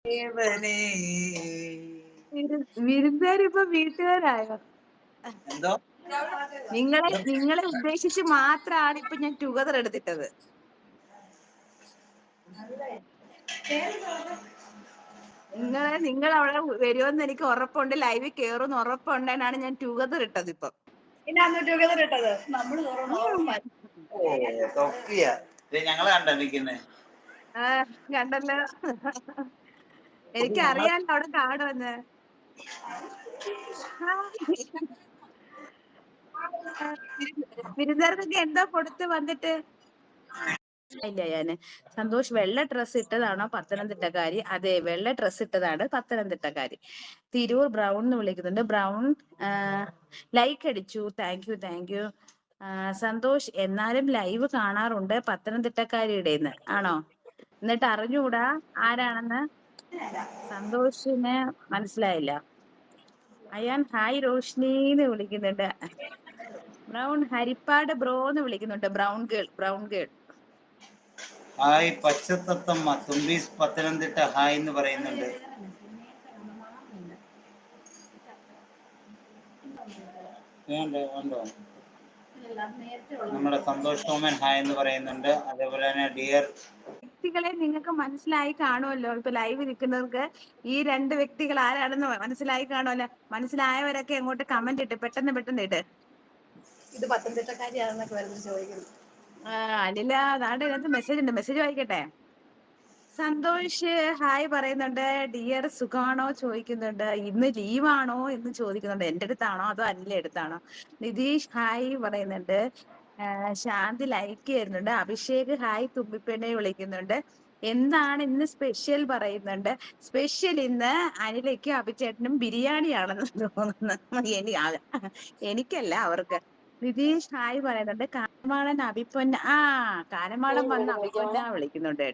ദേവനേ. വിരുന്നുകാരിപ്പോ വീട്ടുകാരായോ? എന്തോ? നിങ്ങളെ ഉദ്ദേശിച്ച് മാത്രമാണ് ഇപ്പൊ ഞാൻ ടുഗദർ എടുത്തിട്ടത്. നിങ്ങൾ അവിടെ വരുമെന്ന് എനിക്ക് ഉറപ്പുണ്ട്, ലൈവിൽ കേറുമെന്ന് ഉറപ്പുണ്ടെന്നാണ് ഞാൻ ടുഗദർ ഇട്ടത് ഇപ്പം. ടുഗദർ ഇട്ടത് നമ്മള് ഞങ്ങള് കണ്ട നിക്കുന്നേ. കണ്ടല്ലോ. എനിക്കറിയാലോ അവിടെ കാണുമെന്ന്. വിരുന്നുകാർക്കൊക്കെ എന്താ കൊടുത്ത് വന്നിട്ട്? ഇല്ല, ഞാന് സന്തോഷ് വെള്ള ഡ്രസ് ഇട്ടതാണോ പത്തനംതിട്ടക്കാരി? അതെ, വെള്ള ഡ്രസ് ഇട്ടതാണ് പത്തനംതിട്ടക്കാരി. തിരൂർ ബ്രൗൺ എന്ന് വിളിക്കുന്നുണ്ട്. ബ്രൗൺ ലൈക്ക് അടിച്ചു. Thank you. സന്തോഷ് എന്നാലും ലൈവ് കാണാറുണ്ട് പത്തനംതിട്ടക്കാരിയുടേന്ന് ആണോ? എന്നിട്ട് അറിഞ്ഞൂടാ ആരാണെന്ന്? സന്തോഷിന് മനസ്സിലായില്ല. അയാൻ ഹായ് റോഷ്നിന്ന് വിളിക്കുന്നുണ്ട്. ബ്രൗൺ ഹരിപ്പാട് ബ്രോ എന്ന് വിളിക്കുന്നുണ്ട്. Brown girl. ഹായ് പച്ചത്തത്തമ്മ തുമ്പീസ് പത്തനംതിട്ട ഹായ് എന്ന് പറയുന്നുണ്ട്. വേണ്ടോ നമ്മുടെ സന്തോഷ് ടോമൻ ഹായ് എന്ന് പറയുന്നുണ്ട്. അതേപോലെ തന്നെ ഡിയർ വ്യക്തികളെ നിങ്ങൾക്ക് മനസ്സിലായി കാണുമല്ലോ. ഇപ്പൊ ലൈവ് നിൽക്കുന്നവർക്ക് ഈ രണ്ട് വ്യക്തികൾ ആരാണെന്ന് മനസ്സിലായി കാണുമല്ലോ. മനസ്സിലായവരൊക്കെ അങ്ങോട്ട് കമന്റ് ഇട്ട് പെട്ടെന്ന് ഇട്ട്. ഇത് പത്തനംതിട്ടക്കാരിയാണെന്നൊക്കെ വരുന്നത് ചോദിക്കുന്നു. അനില നാട് ഇതിനകത്ത് മെസ്സേജ് ഉണ്ട്, മെസ്സേജ് വായിക്കട്ടെ. സന്തോഷ് ഹായ് പറയുന്നുണ്ട്. ഡിയർ സുഖാണോ ചോദിക്കുന്നുണ്ട്. ഇന്ന് ലീവാണോ എന്ന് ചോദിക്കുന്നുണ്ട്. എന്റെ അടുത്താണോ അതോ അനില അടുത്താണോ? നിതീഷ് ഹായ് പറയുന്നുണ്ട്. ശാന്തി ലൈക്ക് ചെയ്യുന്നുണ്ട്. അഭിഷേക് ഹായ് തുമ്പിപ്പെണ്ണെ വിളിക്കുന്നുണ്ട്. എന്താണ് ഇന്ന് സ്പെഷ്യൽ പറയുന്നുണ്ട്. സ്പെഷ്യൽ ഇന്ന് അനിലയ്ക്കും അഭിചേട്ടനും ബിരിയാണിയാണെന്ന് തോന്നുന്നു. എനിക്കല്ല, അവർക്ക്. നിതീഷ് ഹായ് പറയുന്നുണ്ട്. കാനമാളൻ അഭിപ്പൊന്ന കാനമാളൻ വന്ന് അഭിപ്പൊന്ന വിളിക്കുന്നുണ്ട്.